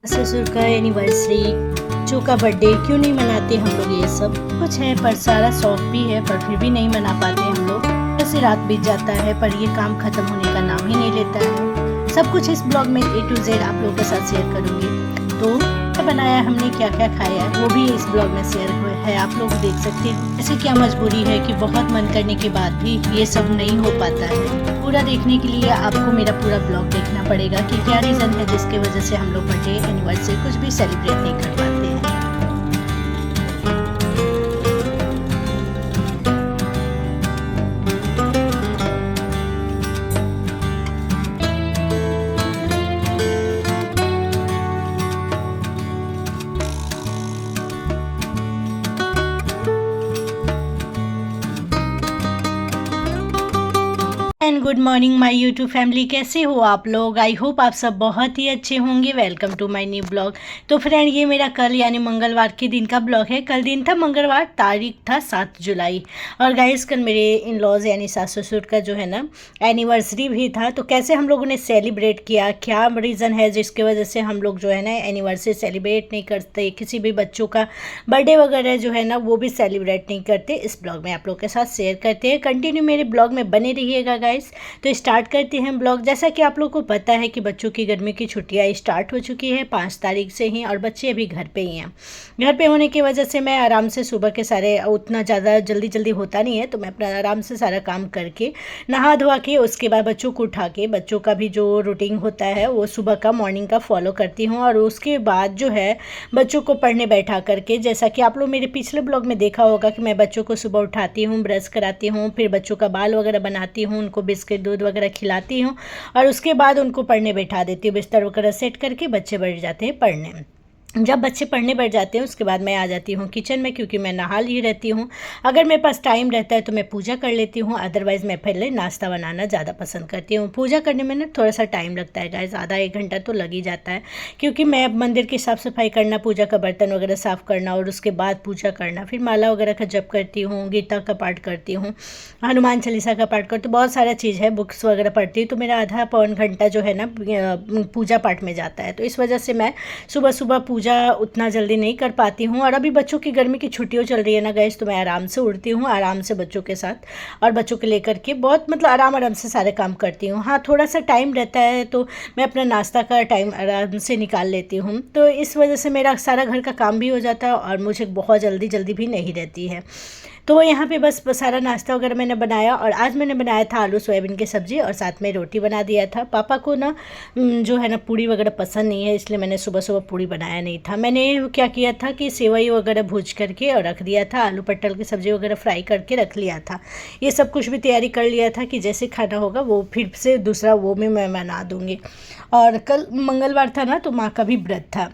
ससुर का एनिवर्सरी, बच्चों का बर्थडे क्यों नहीं मनाते हम लोग। ये सब कुछ है पर सारा शौक भी है, पर फिर भी नहीं मना पाते हम लोग। ऐसे रात बीत जाता है पर ये काम खत्म होने का नाम ही नहीं लेता है। सब कुछ इस ब्लॉग में A to Z आप लोगों के साथ शेयर करूंगी। तो क्या बनाया हमने, क्या क्या खाया है, वो भी इस ब्लॉग में शेयर है, आप लोग देख सकते हैं। ऐसे क्या मजबूरी है कि बहुत मन करने के बाद भी ये सब नहीं हो पाता है। पूरा देखने के लिए आपको मेरा पूरा ब्लॉग देखना पड़ेगा कि क्या रीज़न है जिसके वजह से हम लोग बर्थडे एनिवर्सरी कुछ भी सेलिब्रेट नहीं कर पाते हैं। And good morning my YouTube family, कैसे हो आप लोग। आई होप आप सब बहुत ही अच्छे होंगे। Welcome to my new blog. तो फ्रेंड, ये मेरा कल यानी मंगलवार के दिन का ब्लॉग है। कल दिन था मंगलवार, तारीख था 7 जुलाई। और गाइस कल मेरे इन लॉज यानी सास ससुर का जो है ना एनिवर्सरी भी था। तो कैसे हम लोगों ने सेलिब्रेट किया, क्या रीज़न है जिसकी वजह से हम लोग जो है ना एनिवर्सरी सेलिब्रेट नहीं करते, किसी भी बच्चों का बर्थडे वगैरह जो है ना वो भी सेलिब्रेट नहीं करते, इस ब्लॉग में आप लोग के साथ शेयर करते हैं। कंटिन्यू मेरे ब्लॉग में बने रहिएगा गाइस। तो स्टार्ट करते हैं ब्लॉग। जैसा कि आप लोग को पता है कि बच्चों की गर्मी की छुट्टियां स्टार्ट हो चुकी है 5 तारीख से ही, और बच्चे अभी घर पे ही हैं। घर पे होने की वजह से मैं आराम से सुबह के सारे, उतना ज़्यादा जल्दी होता नहीं है, तो मैं अपना आराम से सारा काम करके नहा धोवा के उसके बाद बच्चों को उठा के बच्चों का भी जो रूटीन होता है वो सुबह का मॉर्निंग का फॉलो करती हूँ। और उसके बाद जो है बच्चों को पढ़ने बैठा करके, जैसा कि आप लोग मेरे पिछले ब्लॉग में देखा होगा कि मैं बच्चों को सुबह उठाती हूँ, ब्रश कराती हूँ, फिर बच्चों का बाल वगैरह बनाती हूँ, उनको बिस्किट दूध वगैरह खिलाती हूँ, और उसके बाद उनको पढ़ने बैठा देती हूँ। बिस्तर वगैरह सेट करके बच्चे बैठ जाते हैं पढ़ने। जब बच्चे पढ़ने बैठ जाते हैं उसके बाद मैं आ जाती हूँ किचन में, क्योंकि मैं नहा ली रहती हूँ। अगर मेरे पास टाइम रहता है तो मैं पूजा कर लेती हूँ, अदरवाइज़ मैं पहले नाश्ता बनाना ज़्यादा पसंद करती हूँ। पूजा करने में ना थोड़ा सा टाइम लगता है गाइस, आधा 1 घंटा तो लग ही जाता है, क्योंकि मैं मंदिर की साफ़ सफाई करना, पूजा का बर्तन वगैरह साफ़ करना, और उसके बाद पूजा करना, फिर माला वगैरह का जप करती हूँ, गीता का पाठ करती हूँ, हनुमान चालीसा का पाठ करती हूँ, बहुत सारा चीज़ है, बुक्स वगैरह पढ़ती हूँ। तो मेरा आधा पौन घंटा जो है ना पूजा पाठ में जाता है। तो इस वजह से मैं सुबह सुबह पूजा उतना जल्दी नहीं कर पाती हूँ। और अभी बच्चों की गर्मी की छुट्टियाँ चल रही है ना गैस, तो मैं आराम से उड़ती हूँ, आराम से बच्चों के साथ और बच्चों को लेकर के बहुत मतलब आराम से सारे काम करती हूँ। हाँ, थोड़ा सा टाइम रहता है तो मैं अपना नाश्ता का टाइम आराम से निकाल लेती हूँ। तो इस वजह से मेरा सारा घर का काम भी हो जाता है और मुझे बहुत जल्दी भी नहीं रहती है। तो यहाँ पे बस सारा नाश्ता वगैरह मैंने बनाया, और आज मैंने बनाया था आलू सोयाबीन की सब्ज़ी, और साथ में रोटी बना दिया था। पापा को ना जो है ना पूड़ी वगैरह पसंद नहीं है, इसलिए मैंने सुबह सुबह पूड़ी बनाया नहीं था। मैंने क्या किया था कि सेवई वगैरह भूज करके और रख दिया था, आलू पटल की सब्ज़ी वगैरह फ्राई करके रख लिया था। ये सब कुछ भी तैयारी कर लिया था कि जैसे खाना होगा वो फिर से दूसरा वो भी मैं बना दूँगी। और कल मंगलवार था ना, तो माँ का भी व्रत था,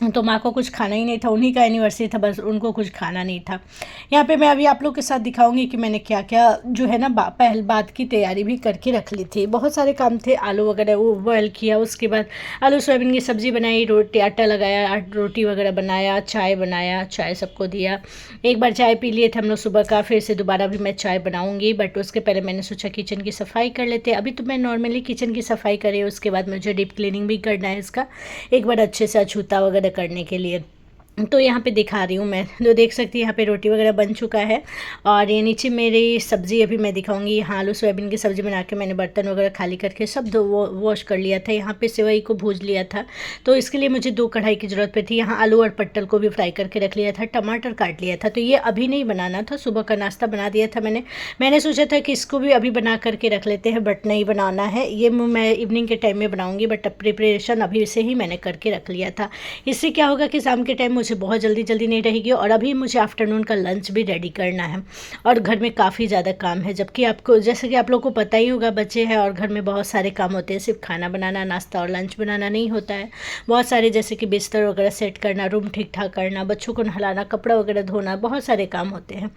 तो माँ को कुछ खाना ही नहीं था, उन्हीं का एनिवर्सरी था, बस उनको कुछ खाना नहीं था। यहाँ पे मैं अभी आप लोग के साथ दिखाऊंगी कि मैंने क्या क्या जो है ना पहल बात की तैयारी भी करके रख ली थी। बहुत सारे काम थे, आलू वगैरह वो बॉयल किया, उसके बाद आलू सोयाबीन की सब्ज़ी बनाई, रोटी आटा लगाया, रोटी वगैरह बनाया, चाय बनाया, चाय सबको दिया। एक बार चाय पी लिए थे हम लोग सुबह का, फिर से दोबारा भी मैं चाय बनाऊँगी, बट उसके पहले मैंने सोचा किचन की सफाई कर लेते। अभी तो मैं नॉर्मली किचन की सफाई करी, उसके बाद मुझे डीप क्लीनिंग भी करना है इसका, एक बार अच्छे से अछूता वगैरह करने के लिए। तो यहाँ पे दिखा रही हूँ मैं, तो देख सकती है यहाँ पे रोटी वगैरह बन चुका है। और ये नीचे मेरी सब्ज़ी अभी मैं दिखाऊंगी। यहाँ आलू सोयाबीन की सब्ज़ी बना के मैंने बर्तन वगैरह खाली करके सब वॉश कर लिया था। यहाँ पे सेवई को भूज लिया था, तो इसके लिए मुझे 2 कढ़ाई की ज़रूरत पड़ी थी। यहाँ आलू और पट्टल को भी फ्राई करके रख लिया था, टमाटर काट लिया था। तो ये अभी नहीं बनाना था, सुबह का नाश्ता बना दिया था मैंने सोचा था कि इसको भी अभी बना करके रख लेते हैं, बट नहीं बनाना है, ये मैं इवनिंग के टाइम में बनाऊँगी। बट प्रिपरेशन अभी से ही मैंने करके रख लिया था। इससे क्या होगा कि शाम के टाइम मुझे बहुत जल्दी नहीं रहेगी, और अभी मुझे आफ्टरनून का लंच भी रेडी करना है, और घर में काफ़ी ज़्यादा काम है। जबकि आपको, जैसे कि आप लोग को पता ही होगा, बच्चे हैं और घर में बहुत सारे काम होते हैं, सिर्फ खाना बनाना, नाश्ता और लंच बनाना नहीं होता है। बहुत सारे, जैसे कि बिस्तर वगैरह सेट करना, रूम ठीक ठाक करना, बच्चों को नहलाना, कपड़ा वगैरह धोना, बहुत सारे काम होते हैं।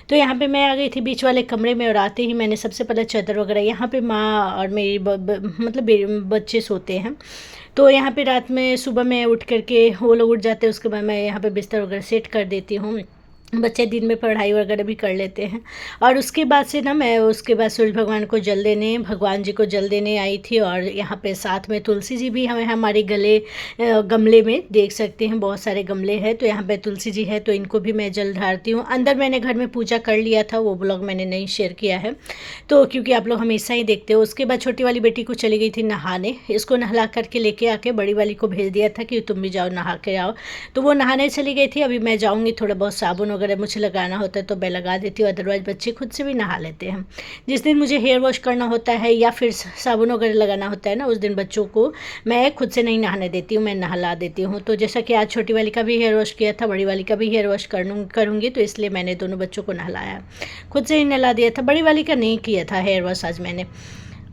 तो यहाँ पे मैं आ गई थी बीच वाले कमरे में, और आते ही मैंने सबसे पहले चादर वगैरह, यहाँ पे माँ और मेरी मतलब बच्चे सोते हैं, तो यहाँ पे रात में सुबह में उठ करके वो लोग उठ जाते हैं, उसके बाद मैं यहाँ पे बिस्तर वगैरह सेट कर देती हूँ। बच्चे दिन में पढ़ाई वगैरह भी कर लेते हैं। और उसके बाद से ना मैं उसके बाद सूरज भगवान को जल देने, भगवान जी को जल देने आई थी। और यहाँ पे साथ में तुलसी जी भी हमें हमारे गमले में देख सकते हैं, बहुत सारे गमले हैं। तो यहाँ पे तुलसी जी है तो इनको भी मैं जल ढारती हूँ। अंदर मैंने घर में पूजा कर लिया था, वो ब्लॉग मैंने नहीं शेयर किया है तो, क्योंकि आप लोग हमेशा ही देखते हो। उसके बाद छोटी वाली बेटी को चली गई थी नहाने, इसको नहला करके लेके आके बड़ी वाली को भेज दिया था कि तुम भी जाओ नहा के आओ। तो वो नहाने चली गई थी। अभी मैं जाऊँगी, थोड़ा बहुत साबुन अगर मुझे लगाना होता है तो मैं लगा देती हूँ, अदरवाइज़ बच्चे खुद से भी नहा लेते हैं। जिस दिन मुझे हेयर वॉश करना होता है या फिर साबुन वगैरह लगाना होता है ना, उस दिन बच्चों को मैं खुद से नहीं नहाने देती हूँ, मैं नहला देती हूँ। तो जैसा कि आज छोटी वाली का भी हेयर वॉश किया था, बड़ी वाली का भी हेयर वॉश करूँगी, तो इसलिए मैंने दोनों बच्चों को नहलाया, खुद से ही नहला दिया था। बड़ी वाली का नहीं किया था हेयर वॉश आज मैंने,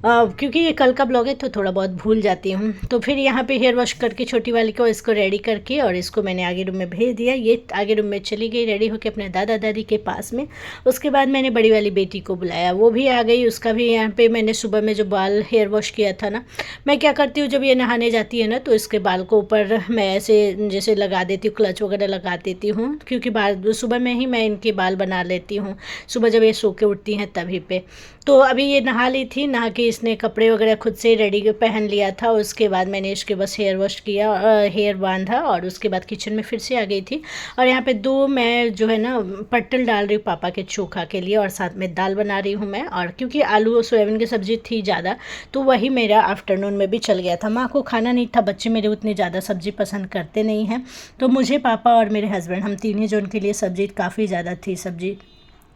क्योंकि ये कल का ब्लॉग है तो थोड़ा बहुत भूल जाती हूँ। तो फिर यहाँ पे हेयर वॉश करके छोटी वाली को इसको रेडी करके और इसको मैंने आगे रूम में भेज दिया। ये आगे रूम में चली गई रेडी होकर अपने दादा दादी के पास में। उसके बाद मैंने बड़ी वाली बेटी को बुलाया, वो भी आ गई। उसका भी यहाँ पे मैंने सुबह में जो बाल हेयर वॉश किया था ना, मैं क्या करती हूँ जब ये नहाने जाती है ना तो इसके बाल को ऊपर मैं ऐसे जैसे लगा देती हूँ, क्लच वगैरह लगा देती हूँ, क्योंकि बाल सुबह में ही मैं इनके बाल बना लेती हूँ, सुबह जब ये सो के उठती हैं तभी पे। तो अभी ये नहा ली थी, नहा के इसने कपड़े वगैरह खुद से रेडी पहन लिया था। उसके बाद मैंने इसके बस हेयर वॉश किया, हेयर बांधा, और उसके बाद किचन में फिर से आ गई थी। और यहाँ पे 2 मैं जो है ना पट्टल डाल रही हूँ पापा के चोखा के लिए, और साथ में दाल बना रही हूँ मैं। और क्योंकि आलू और सोयाबीन की सब्ज़ी थी ज़्यादा तो वही मेरा आफ्टरनून में भी चल गया था। माँ को खाना नहीं था, बच्चे मेरे उतनी ज़्यादा सब्ज़ी पसंद करते नहीं हैं, तो मुझे, पापा और मेरे हस्बैंड, हम तीन ही जन के लिए सब्ज़ी काफ़ी ज़्यादा थी सब्ज़ी।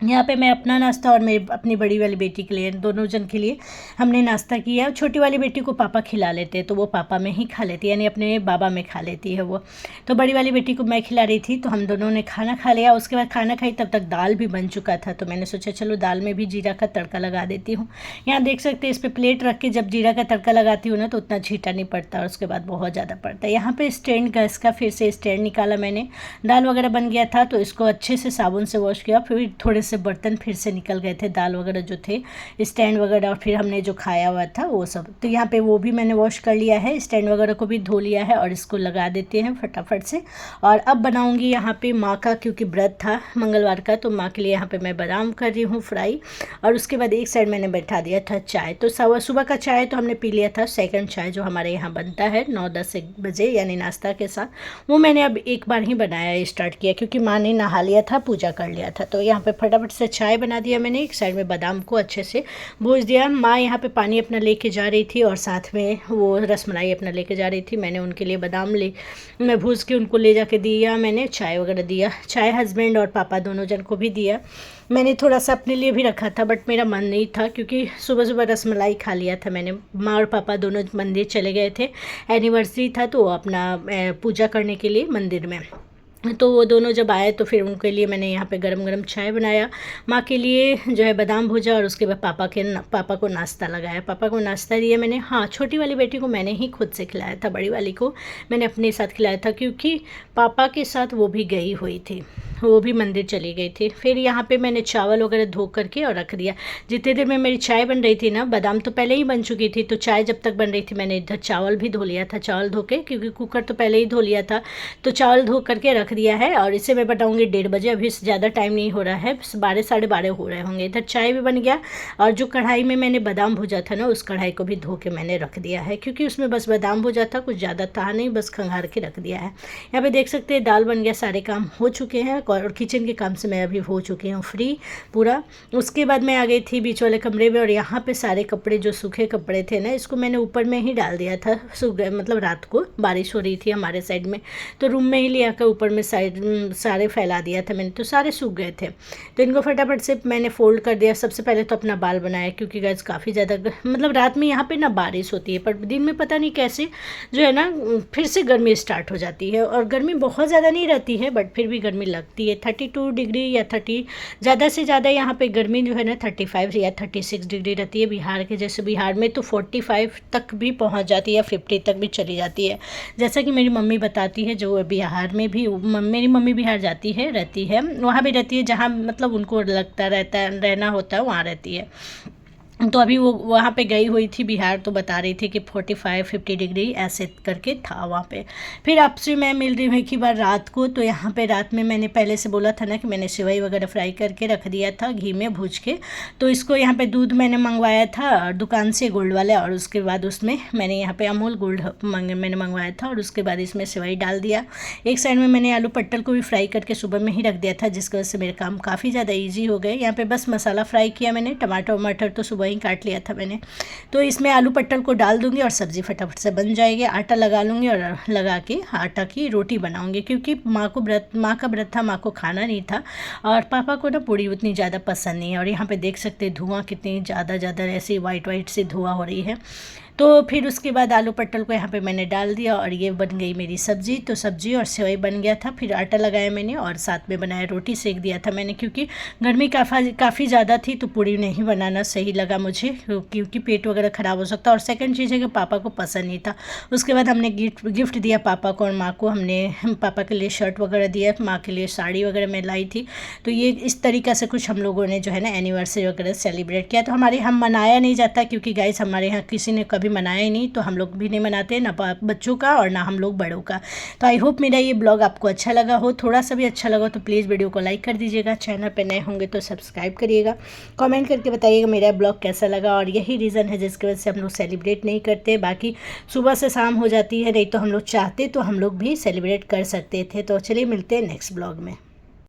यहाँ पे मैं अपना नाश्ता और मेरी अपनी बड़ी वाली बेटी के लिए, दोनों जन के लिए हमने नाश्ता किया। छोटी वाली बेटी को पापा खिला लेते हैं तो वो पापा में ही खा लेती है, यानी अपने बाबा में खा लेती है वो। तो बड़ी वाली बेटी को मैं खिला रही थी, तो हम दोनों ने खाना खा लिया। उसके बाद खाना खाई, तब तक दाल भी बन चुका था, तो मैंने सोचा चलो दाल में भी जीरा का तड़का लगा देती हूँ। यहाँ देख सकते हैं, इस पर प्लेट रख के जब जीरा का तड़का लगाती हूँ ना तो उतना छीटा नहीं पड़ता, और उसके बाद बहुत ज़्यादा पड़ता है। यहाँ पर स्टैंड गैस का फिर से स्टैंड निकाला मैंने, दाल वगैरह बन गया था तो इसको अच्छे से साबुन से वॉश किया। फिर थोड़े से बर्तन फिर से निकल गए थे, दाल वगैरह जो थे, स्टैंड वगैरह, और फिर हमने जो खाया हुआ था वो सब, तो यहाँ पे वो भी मैंने वॉश कर लिया है, स्टैंड वगैरह को भी धो लिया है। और इसको लगा देते हैं फटाफट से। और अब बनाऊंगी यहाँ पे माँ का, क्योंकि व्रत था मंगलवार का, तो माँ के लिए यहाँ पे मैं बादाम कर रही हूँ फ्राई। और उसके बाद एक साइड मैंने बैठा दिया था चाय। तो सुबह का चाय तो हमने पी लिया था, सेकंड चाय जो हमारे यहाँ बनता है 9-10 बजे, यानी नाश्ता के साथ, वो मैंने अब एक बार ही बनाया स्टार्ट किया, क्योंकि माँ ने नहा लिया था, पूजा कर लिया था। तो यहाँ पे फटाफट से चाय बना दिया मैंने, एक साइड में बादाम को अच्छे से भूज दिया। माँ यहाँ पे पानी अपना लेके जा रही थी और साथ में वो रसमलाई अपना लेके जा रही थी। मैंने उनके लिए बादाम मैं भूज के उनको ले जाके दिया, मैंने चाय वगैरह दिया, चाय हस्बैंड और पापा दोनों जन को भी दिया। मैंने थोड़ा सा अपने लिए भी रखा था, बट मेरा मन नहीं था, क्योंकि सुबह सुबह रसमलाई खा लिया था मैंने। माँ और पापा दोनों मंदिर चले गए थे, एनिवर्सरी था तो अपना पूजा करने के लिए मंदिर में। तो वो दोनों जब आए तो फिर उनके लिए मैंने यहाँ पे गरम गरम चाय बनाया, माँ के लिए जो है बादाम भूजा, और उसके बाद पापा को नाश्ता लगाया, पापा को नाश्ता दिया मैंने। हाँ, छोटी वाली बेटी को मैंने ही खुद से खिलाया था, बड़ी वाली को मैंने अपने साथ खिलाया था, क्योंकि पापा के साथ वो भी गई हुई थी, वो भी मंदिर चली गई थी। फिर यहाँ पे मैंने चावल वगैरह धो करके और रख दिया। जितनी देर में मेरी चाय बन रही थी ना, बादाम तो पहले ही बन चुकी थी, तो चाय जब तक बन रही थी मैंने इधर चावल भी धो लिया था, चावल धो के, क्योंकि कुकर तो पहले ही धो लिया था, तो चावल धो करके रख दिया है। और इसे मैं बताऊँगी 1:30 बजे, अभी ज़्यादा टाइम नहीं हो रहा है, 12 साढ़े 12 हो रहे होंगे। इधर चाय भी बन गया, और जो कढ़ाई में मैंने बादाम भूजा था ना, उस कढ़ाई को भी धो के मैंने रख दिया है, क्योंकि उसमें बस बादाम भूजा था, कुछ ज़्यादा था नहीं, बस खंगार के रख दिया है। यहाँ पे देख सकते हैं दाल बन गया, सारे काम हो चुके हैं, और किचन के काम से मैं अभी हो चुकी हूँ फ्री पूरा। उसके बाद मैं आ गई थी बीच वाले कमरे में, और यहाँ पे सारे कपड़े जो सूखे कपड़े थे ना, इसको मैंने ऊपर में ही डाल दिया था, सूख गए, मतलब रात को बारिश हो रही थी हमारे साइड में, तो रूम में ही ले आकर ऊपर में सारे फैला दिया था मैंने, तो सारे सूख गए थे। तो इनको फटाफट से मैंने फोल्ड कर दिया। सबसे पहले तो अपना बाल बनाया, क्योंकि गैस काफ़ी ज़्यादा, मतलब रात में यहाँ पे ना बारिश होती है, पर दिन में पता नहीं कैसे जो है ना फिर से गर्मी स्टार्ट हो जाती है, और गर्मी बहुत ज़्यादा नहीं रहती है, बट फिर भी गर्मी लगती है। 32 डिग्री या 30, ज़्यादा से ज़्यादा यहाँ पे गर्मी जो है ना 35 या 36 डिग्री रहती है। बिहार के जैसे, बिहार में तो 45 तक भी पहुँच जाती है, 50 तक भी चली जाती है, जैसा कि मेरी मम्मी बताती है, जो बिहार में भी, मेरी मम्मी बिहार रहती है, वहाँ भी रहती है, जहाँ मतलब उनको लगता रहना होता है वहाँ रहती है। तो अभी वो वहाँ पे गई हुई थी बिहार, तो बता रही थी कि 45-50 डिग्री ऐसे करके था वहाँ पे। फिर आपसे मैं मिल रही हूँ एक ही बार रात को। तो यहाँ पे रात में मैंने पहले से बोला था ना कि मैंने सेवई वगैरह फ्राई करके रख दिया था घी में भूज के। तो इसको यहाँ पे दूध मैंने मंगवाया था दुकान से गोल्ड वाला, और उसके बाद उसमें मैंने यहाँ पे अमूल गोल्ड मैंने मंगवाया था, और उसके बाद इसमें सेवई डाल दिया। एक साइड में मैंने आलू पट्टल को भी फ्राई करके सुबह में ही रख दिया था, जिसकी वजह से मेरे काम काफ़ी ज़्यादा ईजी हो गए। यहाँ पे बस मसाला फ्राई किया मैंने, टमाटर वमाटर तो सुबह ही काट लिया था मैंने। तो इसमें आलू पट्टल को डाल दूंगी और सब्ज़ी फटाफट से बन जाएगी। आटा लगा लूँगी और लगा के आटा की रोटी बनाऊंगी, क्योंकि माँ का व्रत था, माँ को खाना नहीं था, और पापा को ना पूड़ी उतनी ज़्यादा पसंद नहीं है। और यहाँ पे देख सकते हैं धुआं कितनी ज़्यादा ऐसी वाइट सी धुआं हो रही है। तो फिर उसके बाद आलू पट्टल को यहाँ पे मैंने डाल दिया और ये बन गई मेरी सब्ज़ी। तो सब्ज़ी और सेवई बन गया था। फिर आटा लगाया मैंने और साथ में बनाया, रोटी सेक दिया था मैंने, क्योंकि गर्मी काफ़ी ज़्यादा थी तो पूड़ी नहीं बनाना सही लगा मुझे, क्योंकि पेट वगैरह ख़राब हो सकता। और सेकंड चीज़ है कि पापा को पसंद नहीं था। उसके बाद हमने गिफ्ट दिया पापा को और माँ को। हमने पापा के लिए शर्ट वगैरह दिया, माँ के लिए साड़ी वगैरह मैं लाई थी। तो ये इस तरीक़े से कुछ हम लोगों ने जो है ना एनिवर्सरी वगैरह सेलिब्रेट किया। तो हमारे यहाँ मनाया नहीं जाता, क्योंकि गाइस हमारे यहाँ किसी ने कभी मनाया ही नहीं, तो हम लोग भी नहीं मनाते, ना बच्चों का और ना हम लोग बड़ों का। तो आई होप मेरा ये ब्लॉग आपको अच्छा लगा हो, थोड़ा सा भी अच्छा लगा तो प्लीज़ वीडियो को लाइक कर दीजिएगा, चैनल पे नए होंगे तो सब्सक्राइब करिएगा, कमेंट करके बताइएगा मेरा ब्लॉग कैसा लगा। और यही रीज़न है जिसकी वजह से हम लोग सेलिब्रेट नहीं करते। बाकी सुबह से शाम हो जाती है, नहीं तो हम लोग चाहते तो हम लोग भी सेलिब्रेट कर सकते थे। तो चलिए मिलते हैं नेक्स्ट ब्लॉग में।